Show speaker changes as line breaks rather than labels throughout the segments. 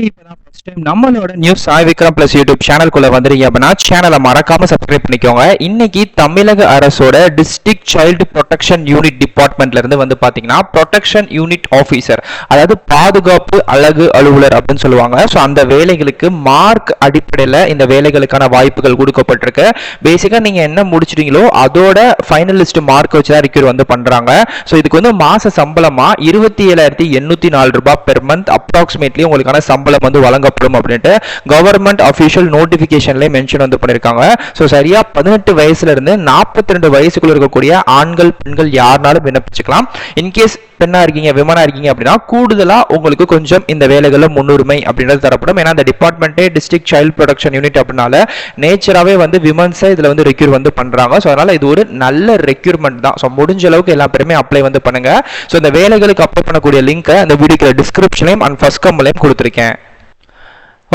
இப்பதான் first time நம்மளோட news Sai Vikram plus YouTube சேனலுக்குள்ள வந்துறீங்க அப்படின்னா சேனலை மறக்காம சப்ஸ்கிரைப் பண்ணிக்கோங்க. இன்னைக்கு தமிழக அரசோட டிஸ்ட்ரிக்ட் சைல்டு ப்ரொடெக்ஷன் யூனிட் டிபார்ட்மெண்ட்ல இருந்து வந்து பாத்தீங்கன்னா ப்ரொடெக்ஷன் யூனிட் ஆஃபீஸர், அதாவது பாதுகாப்பு அழகு அலுவலர் அப்படின்னு சொல்லுவாங்க. ஸோ அந்த வேலைகளுக்கு மார்க் அடிப்படையில் இந்த வேலைகளுக்கான வாய்ப்புகள் கொடுக்கப்பட்டிருக்கு. பேசிக்கா நீங்க என்ன முடிச்சிட்டீங்களோ அதோட ஃபைனலிஸ்ட் மார்க் வச்சு தான் ரிக்யூர் வந்து பண்றாங்க. ஸோ இதுக்கு வந்து மாச சம்பளமா 27,804 ரூபாய் பெர் மந்த் அப்ராக்சிமேட்லி உங்களுக்கான சம்பளம் வந்து வழங்கப்படும் அப்படின்ட்டு கவர்மெண்ட் அபிஷியல் நோட்டிபிகேஷன்ல மென்ஷன் வந்து பண்ணிருக்காங்க. ஸோ சரியா 18 வயசுல இருந்து 42 வயசுக்குள்ள இருக்கக்கூடிய ஆண்கள் பெண்கள் யாருனாலும் விண்ணப்பிச்சுக்கலாம். இன்கேஸ் பெண்ணா இருக்கீங்க விமனா இருக்கீங்க அப்படின்னா கூடுதலா உங்களுக்கு கொஞ்சம் இந்த வேலைகள்ல முன்னுரிமை அப்படின்றது தரப்படும். ஏன்னா இந்த டிபார்ட்மெண்ட்டே டிஸ்ட்ரிக்ட் சைல்ட் ப்ரொடெக்ஷன் யூனிட் அப்படினால நேச்சராகவே வந்து விமன்ஸை இதுல வந்து ரெக்யூர் வந்து பண்றாங்க. ஸோ அதனால இது ஒரு நல்ல ரெக்யூர்மெண்ட் தான். ஸோ முடிஞ்ச அளவுக்கு எல்லா பேருமே அப்ளை வந்து பண்ணுங்க. ஸோ இந்த வேலைகளுக்கு அப்ளை பண்ணக்கூடிய லிங்க் அந்த வீடியோக்கு டிஸ்கிரிப்ஷன்லையும் அண்ட் ஃபர்ஸ்ட் கமெண்ட்லையும் கொடுத்துருக்கேன்.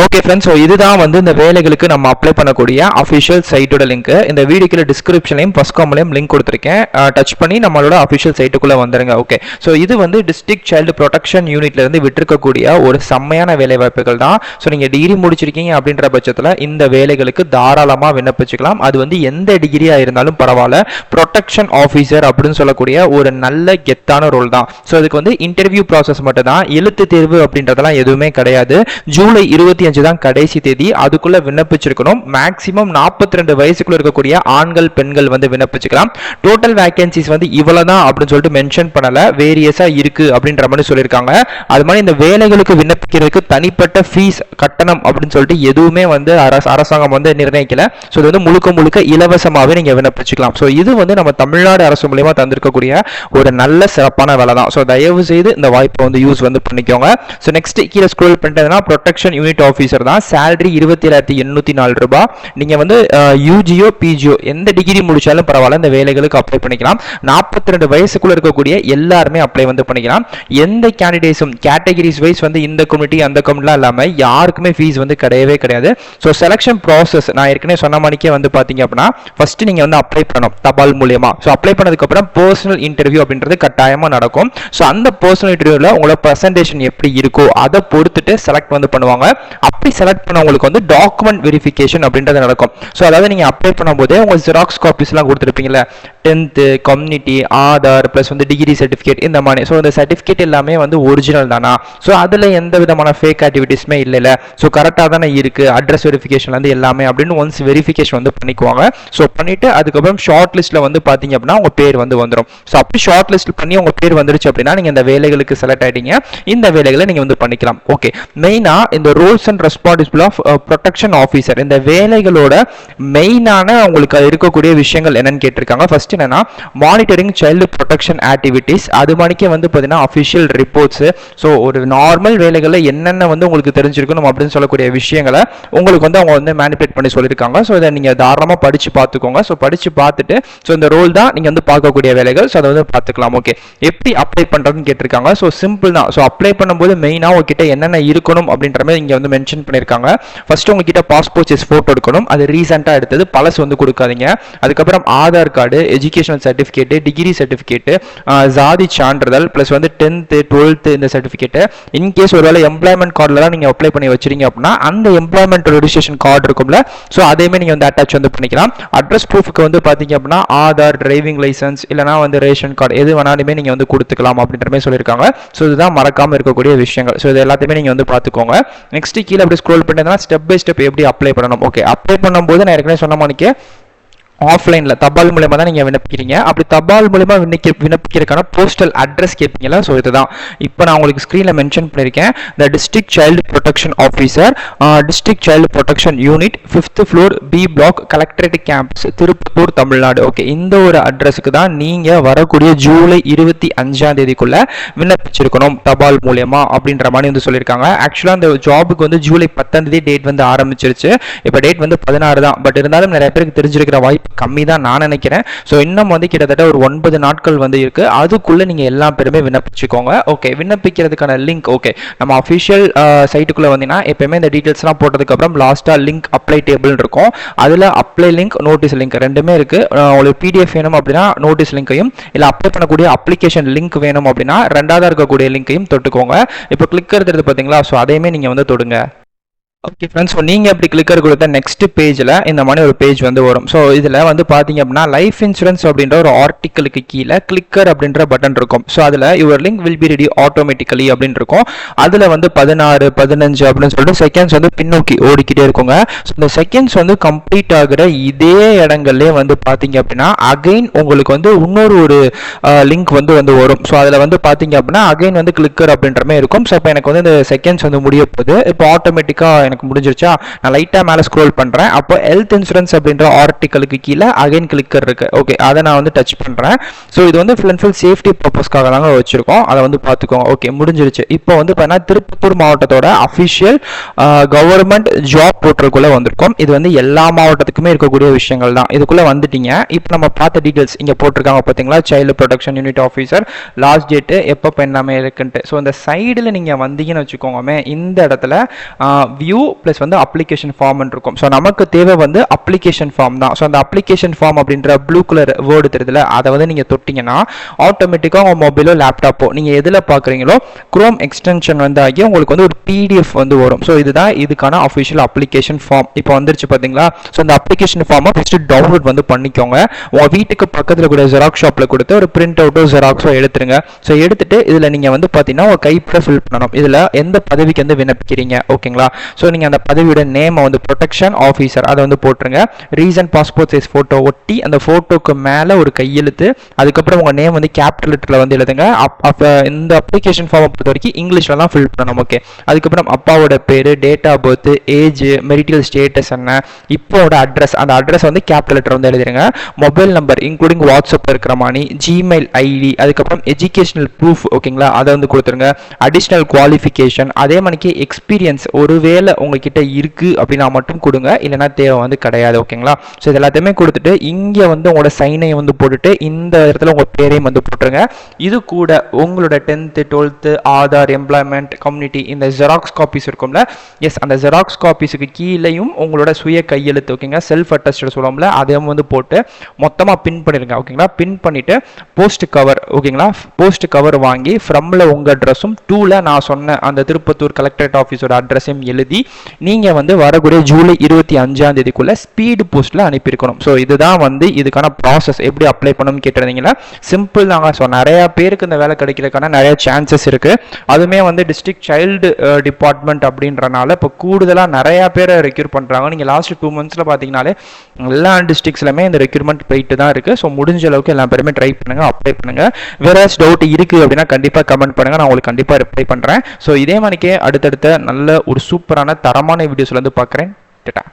ஓகே ஃப்ரெண்ட்ஸ், ஸோ இதுதான் வந்து இந்த வேலைகளுக்கு நம்ம அப்ளை பண்ணக்கூடிய அஃபிஷியல் சைட்டோட லிங்க். இந்த வீடியோக்குள்ள டிஸ்கிரிப்ஷன்லையும் ஃபர்ஸ்ட் காமெண்ட்லையும் லிங்க் கொடுத்துருக்கேன். டச் பண்ணி நம்மளோட அஃபிஷியல் சைட்டுக்குள்ள வந்துருங்க. ஓகே, ஸோ இது வந்து டிஸ்ட்ரிக்ட் சைல்டு ப்ரொடெக்ஷன் யூனிட்ல இருந்து விட்டுருக்கக்கூடிய ஒரு செம்மையான வேலை வாய்ப்புகள் தான். ஸோ நீங்க டிகிரி முடிச்சிருக்கீங்க அப்படின்ற பட்சத்தில் இந்த வேலைகளுக்கு தாராளமாக விண்ணப்பிச்சுக்கலாம். அது வந்து எந்த டிகிரியா இருந்தாலும் பரவாயில்ல. ப்ரொடெக்ஷன் ஆஃபீஸர் அப்படின்னு சொல்லக்கூடிய ஒரு நல்ல கெத்தான ரோல் தான். ஸோ அதுக்கு வந்து இன்டர்வியூ ப்ராசஸ் மட்டும் தான், எழுத்து தேர்வு அப்படின்றதெல்லாம் எதுவுமே கிடையாது. ஜூலை 25 தான் கடைசி தேதி. அதுக்குள்ள விண்ணப்பிச்சிருக்கணும். மேக்ஸிமம் 42 வயசுக்குள்ள இருக்கக்கூடிய ஆண்கள் பெண்கள் வந்து விண்ணப்பிச்சுக்கலாம். டோட்டல் வேகன்சிஸ் வந்து இவ்வளவுதான் அப்படின்னு சொல்லிட்டு மென்ஷன் பண்ணல, வேரியஸா இருக்கு அப்படின்ற மாதிரி சொல்லியிருக்காங்க. அது மாதிரி இந்த வேலைகளுக்கு விண்ணப்பிக்கிறதுக்கு தனிப்பட்ட ஃபீஸ் கட்டணம் அப்படின்னு சொல்லிட்டு எதுவுமே வந்து அரசாங்கம் வந்து நிர்ணயிக்கல. ஸோ இது வந்து முழுக்க முழுக்க இலவசமாகவே நீங்க விண்ணப்பிச்சுக்கலாம். ஸோ இது வந்து நம்ம தமிழ்நாடு அரசு மூலமா தந்திருக்கக்கூடிய ஒரு நல்ல சிறப்பான வேலை தான். ஸோ தயவு செய்து இந்த வாய்ப்பை வந்து யூஸ் வந்து பண்ணிக்கோங்க. ஸோ நெக்ஸ்ட் கீழே ஸ்க்ரோல் பண்ணிட்டதுன்னா ப்ரொடெக்ஷன் யூனிட் ஆஃபீஸர் தான். சேலரி 27,804 ரூபாய். நீங்க வந்து யூஜியோ பிஜியோ எந்த டிகிரி முடிச்சாலும் பரவாயில்ல, இந்த வேலைகளுக்கு அப்ளை பண்ணிக்கலாம். 42 வயசுக்குள்ள இருக்கக்கூடிய எல்லாருமே அப்ளை வந்து பண்ணிக்கலாம். எந்த கேண்டிடேட்ஸும் கேட்டகரிஸ் வைஸ் வந்து இந்த கம்யூனிட்டி அந்த கம்யூனிட்டிலாம் இல்லாம யாருக்குமே ஃபீஸ் வந்து கிடையவே கிடையாது. ஸோ செலக்ஷன் ப்ராசஸ் நான் ஏற்கனவே சொன்ன மாதிரிக்கே வந்து பாத்தீங்க அப்படின்னா ஃபர்ஸ்ட் நீங்க வந்து அப்ளை பண்ணணும் தபால் மூலியமா. ஸோ அப்ளை பண்ணதுக்கு அப்புறம் பர்சனல் இன்டர்வியூ அப்படின்றது கட்டாயமா நடக்கும். ஸோ அந்த பர்சனல் இன்டர்வியூல உங்களோட பிரசன்டேஷன் எப்படி இருக்கோ அதை பொறுத்துட்டு செலக்ட் வந்து பண்ணுவாங்க. அப்படி செலக்ட் பண்ணவங்களுக்கு வந்து டாக்குமெண்ட் வெரிஃபிகேஷன் அப்படின்றது நடக்கும். ஸோ அதாவது நீங்க அப்ளை பண்ணும்போது உங்க ஜெராக்ஸ் காப்பீஸ் எல்லாம் கொடுத்துருப்பீங்களா, 10th கம்யூனிட்டி ஆதார் பிளஸ் வந்து டிகிரி சர்டிஃபிகேட் இந்த மாதிரி. ஸோ இந்த சர்டிஃபிகேட் எல்லாமே வந்து ஒரிஜினல் தானா, ஸோ அதுல எந்த விதமான ஃபேக் ஆக்டிவிட்டிஸ்மே இல்லை, ஸோ கரெக்டாக தானே இருக்கு, அட்ரஸ் வெரிஃபிகேஷன் வந்து எல்லாமே அப்படின்னு ஒன்ஸ் வெரிஃபிகேஷன் வந்து பண்ணிக்குவாங்க. ஸோ பண்ணிட்டு அதுக்கப்புறம் ஷார்ட் லிஸ்ட்ல வந்து பாத்தீங்க அப்படின்னா உங்க பேர் வந்து வந்துடும். ஸோ அப்படி ஷார்ட் லிஸ்ட் பண்ணி உங்க பேர் வந்துருச்சு அப்படின்னா நீங்க இந்த வேலைகளுக்கு செலக்ட் ஆயிட்டீங்க. இந்த வேலைகளை நீங்க வந்து பண்ணிக்கலாம். ஓகே, மெயினா இந்த roles and responsibility of protection officer, இந்த வேலைகளோட மெயினான உங்களுக்கு இருக்கக்கூடிய விஷயங்கள் என்னன்னு கேட்டிருக்காங்க. ஃபர்ஸ்ட் என்னன்னா மானிட்டரிங் சைல்டு ப்ரொடெக்ஷன் ஆக்டிவிட்டிஸ். அது மாதிரிக்கே வந்து பார்த்தீங்கன்னா அஃபிஷியல் ரிப்போர்ட்ஸ். ஸோ ஒரு நார்மல் வேலைகளில் என்னென்ன வந்து உங்களுக்கு தெரிஞ்சிருக்கணும் அப்படின்னு சொல்லக்கூடிய விஷயங்களை உங்களுக்கு வந்து அவங்க வந்து மேனிபுலேட் பண்ணி சொல்லியிருக்காங்க. ஸோ இதை நீங்கள் தாராளமாக படித்து பார்த்துக்கோங்க. ஸோ படித்து பார்த்துட்டு ஸோ இந்த ரோல் தான் நீங்கள் வந்து பார்க்கக்கூடிய வேலைகள். ஸோ அதை வந்து பார்த்துக்கலாம். ஓகே, எப்படி அப்ளை பண்ணுறதுன்னு கேட்டிருக்காங்க. ஸோ சிம்பிள் தான். ஸோ அப்ளை பண்ணும்போது மெயினாக உங்ககிட்ட என்னென்ன இருக்கணும் அப்படின்ற மாதிரி இங்கே வந்து மென்ஷன் பண்ணியிருக்காங்க. ஃபர்ஸ்ட் உங்ககிட்ட பாஸ்போர்ட் சைஸ் போட்டோ எடுக்கணும். அது ரீசெண்டாக எடுத்தது, பழசு வந்து கொடுக்காதீங்க. அதுக்கப்புறம் Aadhaar card, educational certificate, degree certificate, ஜாதி சான்றிதழ் பிளஸ் வந்து 10th 12th இந்த சர்டிஃபிகேட். இன்கேஸ் ஒருவேளை எம்ப்ளாய்மெண்ட் கார்டில் தான் நீங்கள் அப்ளை பண்ணி வச்சிருக்கீங்க அப்படின்னா அந்த எம்ப்ளாய்மெண்ட் ரெஜிஸ்ட்ரேஷன் கார்டு இருக்கும்ல, ஸோ அதையுமே நீங்கள் வந்து அட்டாச் வந்து பண்ணிக்கலாம். அட்ரஸ் ப்ரூஃப்க்கு வந்து பார்த்தீங்க அப்படின்னா ஆதார், டிரைவிங் லைசன்ஸ் இல்லைனா வந்து ரேஷன் கார்டு எது வேணாலுமே நீங்கள் வந்து கொடுத்துக்கலாம் அப்படின்ற மாதிரி சொல்லியிருக்காங்க. ஸோ இதுதான் மறக்காமல் இருக்கக்கூடிய விஷயங்கள். ஸோ இது எல்லாத்தையுமே நீங்கள் வந்து பார்த்துக்கோங்க. நெக்ஸ்ட் கீழே அப்படி ஸ்க்ரோல் பண்ணிட்டா ஸ்டெப் பை ஸ்டெப் எப்படி அப்ளை பண்ணணும். ஓகே, அப்ளை பண்ணும்போது நான் ஏற்கனவே சொன்ன மாதிரிக்கே ஆஃப்லைனில் தபால் மூலமா தான் நீங்கள் விண்ணப்பிக்கிறீங்க. அப்படி தபால் மூலமா விண்ணப்பிக்கிறதுக்கான போஸ்டல் அட்ரஸ் கேட்பீங்களா. ஸோ இதுதான் இப்போ நான் உங்களுக்கு ஸ்க்ரீனில் மென்ஷன் பண்ணியிருக்கேன். The district child protection officer, district child protection unit, 5th floor B block, collectorate campus, Tirupattur, Tamil Nadu. Okay, இந்த ஒரு அட்ரஸுக்கு தான் நீங்கள் வரக்கூடிய ஜூலை 25ஆம் தேதிக்குள்ள விண்ணப்பிச்சிருக்கணும் தபால் மூலமா அப்படின்ற மாதிரி வந்து சொல்லியிருக்காங்க. ஆக்சுவலாக அந்த ஜாபுக்கு வந்து ஜூலை 10ஆம் தேதி டேட் வந்து ஆரம்பிச்சிருச்சு. இப்போ டேட் வந்து 16 தான். பட் இருந்தாலும் நிறைய பேருக்கு தெரிஞ்சிருக்கிற வாய்ப்பு கம்மி தான் நான் நினைக்கிறேன். ஸோ இன்னும் வந்து கிட்டத்தட்ட ஒரு 9 நாட்கள் வந்து இருக்குது. அதுக்குள்ளே நீங்கள் எல்லா பேருமே விண்ணப்பிச்சுக்கோங்க. ஓகே, விண்ணப்பிக்கிறதுக்கான லிங்க் ஓகே நம்ம அஃபிஷியல் சைட்டுக்குள்ளே வந்தீங்கன்னா எப்பயுமே இந்த டீட்டெயில்ஸ்லாம் போட்டதுக்கப்புறம் லாஸ்ட்டாக லிங்க் அப்ளை டேபிள் இருக்கும். அதில் அப்ளை லிங்க் நோட்டீஸ் லிங்க் ரெண்டுமே இருக்குது. உங்களுக்கு பிடிஎஃப் வேணும் அப்படின்னா நோட்டீஸ் லிங்கையும், இல்லை அப்ளை பண்ணக்கூடிய அப்ளிகேஷன் லிங்க் வேணும் அப்படின்னா ரெண்டாவதாக இருக்கக்கூடிய லிங்கையும் தொட்டுக்கோங்க. இப்போ கிளிக் எடுத்து பார்த்தீங்களா, ஸோ அதையுமே நீங்கள் வந்து தொடுங்க. ஓகே ஃப்ரெண்ட்ஸ், ஸோ நீங்கள் அப்படி கிளிக்கர் கொடுத்த நெக்ஸ்ட் பேஜில் இந்த மாதிரி ஒரு பேஜ் வந்து வரும். ஸோ இதில் வந்து பார்த்தீங்க அப்படின்னா லைஃப் இன்சூரன்ஸ் அப்படின்ற ஒரு ஆர்டிக்கலுக்கு கீழே கிளிக்கர் அப்படின்ற பட்டன் இருக்கும். ஸோ அதில் your link will be ready automatically அப்படின்னு இருக்கும். அதில் வந்து 16 15 அப்படின்னு சொல்லிட்டு செகண்ட்ஸ் வந்து பின்னோக்கி ஓடிக்கிட்டே இருக்குங்க. ஸோ இந்த செகண்ட்ஸ் வந்து கம்ப்ளீட் ஆகிற இதே இடங்கள்லேயே வந்து பார்த்தீங்க அப்படின்னா அகைன் உங்களுக்கு வந்து இன்னொரு ஒரு லிங்க் வந்து வரும். ஸோ அதில் வந்து பார்த்தீங்க அப்படின்னா அகைன் வந்து கிளிக்கர் அப்படின்ற மாதிரி இருக்கும். ஸோ இப்போ எனக்கு வந்து இந்த செகண்ட்ஸ் வந்து முடிய போகுது. இப்போ ஆட்டோமேட்டிக்காக எனக்கு முடிஞ்சிருச்சா, நான் லைட்டாக மேலே ஸ்க்ரோல் பண்ணுறேன். அப்போ ஹெல்த் இன்சூரன்ஸ் அப்படின்ற ஆர்டிக்கலுக்கு கீழே அகைன் கிளிக்கர் இருக்கு. ஓகே, அதை நான் வந்து டச் பண்ணுறேன். ஸோ இது வந்து ஃபுல் அண்ட் ஃபுல் சேஃப்டி பர்பஸ்க்காக தாங்க வச்சிருக்கோம். அதை வந்து பார்த்துக்கோங்க. ஓகே, முடிஞ்சிருச்சு. இப்போ வந்து பார்த்தீங்கன்னா திருப்பத்தூர் மாவட்டத்தோட அஃபிஷியல் கவர்மெண்ட் ஜாப் போர்ட்டலுக்குள்ளே வந்திருக்கோம். இது வந்து எல்லா மாவட்டத்துக்குமே இருக்கக்கூடிய விஷயங்கள் தான். இதுக்குள்ளே வந்துட்டீங்க. இப்போ நம்ம பார்த்த டீட்டெயில்ஸ் இங்கே போட்டிருக்காங்க பார்த்தீங்களா, child protection unit officer, last date எப்போ எல்லாமே இருக்குன்ட்டு. ஸோ இந்த சைடில் நீங்கள் வந்தீங்கன்னு வச்சுக்கோங்க, இந்த இடத்துல வியூ ப்ளஸ் வந்து அப்ளிகேஷன் ஃபார்ம் இருக்கும். ஸோ நமக்கு தேவை வந்து அப்ளிகேஷன் ஃபார்ம் தான். ஸோ அந்த அப்ளிகேஷன் ஃபார்ம் அப்படின்ற ப்ளூ கலர் வேர்டு தெரியுதுல, அதை வந்து நீங்கள் தொட்டிங்கன்னா ஆட்டோமேட்டிக்காக உங்கள் மொபைலோ லேப்டாப்போ நீங்கள் எதில் பார்க்குறீங்களோ குரோம் எக்ஸ்டென்ஷன் வந்து ஆகி உங்களுக்கு வந்து ஒரு பிடிஎஃப் வந்து வரும். ஸோ இதுதான் இதுக்கான அஃபிஷியல் அப்ளிகேஷன் ஃபார்ம். இப்போ வந்துருச்சு பார்த்தீங்களா. ஸோ அந்த அப்ளிகேஷன் ஃபார்மை ஃபஸ்ட்டு டவுன்லோட் வந்து பண்ணிக்கோங்க. உங்கள் வீட்டுக்கு பக்கத்தில் கூட ஜெராக்ஸ் ஷாப்பில் கொடுத்து ஒரு பிரிண்ட் அவுட்டோ ஜெராக்ஸோ எடுத்துருங்க. ஸோ எடுத்துட்டு இதில் நீங்கள் வந்து பார்த்தீங்கன்னா உங்கள் கைப்பட ஃபில் பண்ணணும். இதில் எந்த பதவிக்கு வந்து விண்ணப்பிக்கிறீங்க, ஓகேங்களா. ஸோ நீங்கள் அந்த பதவியோட நேமை வந்து ப்ரொடெக்ஷன் ஆஃபீஸர் அதை வந்து போட்டுருங்க. ரீசன் பாஸ்போர்ட் சைஸ் ஃபோட்டோ ஒட்டி அந்த ஃபோட்டோக்கு மேலே ஒரு கையெழுத்து, அதுக்கப்புறம் உங்கள் நேம் வந்து கேபிட்டல் லெட்டரில் வந்து எழுதுங்க. இந்த அப்ளிகேஷன் ஃபார்மை பொறுத்த வரைக்கும் இங்கிலீஷில் தான் ஃபில் பண்ணணும். ஓகே, அதுக்கப்புறம் அப்பாவோட பேர், date of birth, age, marital status என்ன, இப்போட அட்ரஸ், அந்த அட்ரஸ் வந்து கேபிட்டல் லெட்டர் வந்து எழுதிருங்க. மொபைல் நம்பர் இன்க்ளூடிங் வாட்ஸ்அப் இருக்கிற மாதிரி, ஜிமெயில் ஐடி, அதுக்கப்புறம் எஜுகேஷனல் ப்ரூஃப், ஓகேங்களா, அதை வந்து கொடுத்துருங்க. அடிஷ்னல் குவாலிஃபிகேஷன், அதே மாதிரிக்கு எக்ஸ்பீரியன்ஸ் ஒருவேளை உங்ககிட்ட இருக்கு அப்படின்னா மட்டும் கொடுங்க, இல்லைனா தேவை வந்து கிடையாது. ஓகேங்களா. ஸோ இது எல்லாத்தையுமே கொடுத்துட்டு இங்கே வந்து உங்களோட சைனை வந்து போட்டுட்டு இந்த இடத்துல உங்கள் பேரையும் வந்து போட்டுருங்க. இது கூட உங்களோட 10th 12th Aadhaar, employment, community, இந்த ஜெராக்ஸ் காப்பீஸ் இருக்கும்ல, எஸ் அந்த ஜெராக்ஸ் காப்பீஸுக்கு கீழேயும் உங்களோட சுய கையெழுத்து, ஓகேங்களா, செல்ஃப் அட்டஸ்டட் சொல்லுவோம்ல, அதையும் வந்து போட்டு மொத்தமாக பின் பண்ணிடுங்க. ஓகேங்களா. பின் பண்ணிட்டு போஸ்ட் கவர், ஓகேங்களா, போஸ்ட் கவர் வாங்கி ஃப்ரம்ல உங்கள் அட்ரஸும், டூல நான் சொன்ன அந்த திருப்பத்தூர் கலெக்டரேட் ஆஃபீஸோட அட்ரஸையும் எழுதி நீங்கள் வந்து வரக்கூடிய ஜூலை 25ஆம் தேதிக்குள்ள ஸ்பீடு போஸ்ட்ல அனுப்பியிருக்கணும். ஸோ இதுதான் வந்து இதுக்கான ப்ராசஸ். எப்படி அப்ளை பண்ணணும்னு கேட்டிருந்தீங்களா, சிம்பிள் தாங்க. ஸோ நிறைய பேருக்கு இந்த வேலை கிடைக்கிறதுக்கான நிறைய சான்சஸ் இருக்கு. அதுவுமே வந்து டிஸ்ட்ரிக்ட் சைல்டு டிபார்ட்மெண்ட் அப்படின்றனால இப்போ கூடுதலாக நிறைய பேரை ரெக்யூர் பண்ணுறாங்க. நீங்கள் லாஸ்ட் 2 monthsல பார்த்தீங்கன்னாலே எல்லா டிஸ்ட்ரிக்ட்ஸ்லுமே இந்த ரெக்யூர்மெண்ட் போயிட்டு தான் இருக்கு. ஸோ முடிஞ்ச அளவுக்கு எல்லா பேருமே ட்ரை பண்ணுங்க, அப்ளை பண்ணுங்க. வேற டவுட் இருக்கு அப்படின்னா கண்டிப்பாக கமெண்ட் பண்ணுங்க, நான் உங்களுக்கு கண்டிப்பாக ரிப்ளை பண்ணுறேன். ஸோ இதே மாதிரிக்கே அடுத்தடுத்த நல்ல ஒரு சூப்பரான தரமான வீடியோஸ்ல வந்து பார்க்குறேன். டாடா.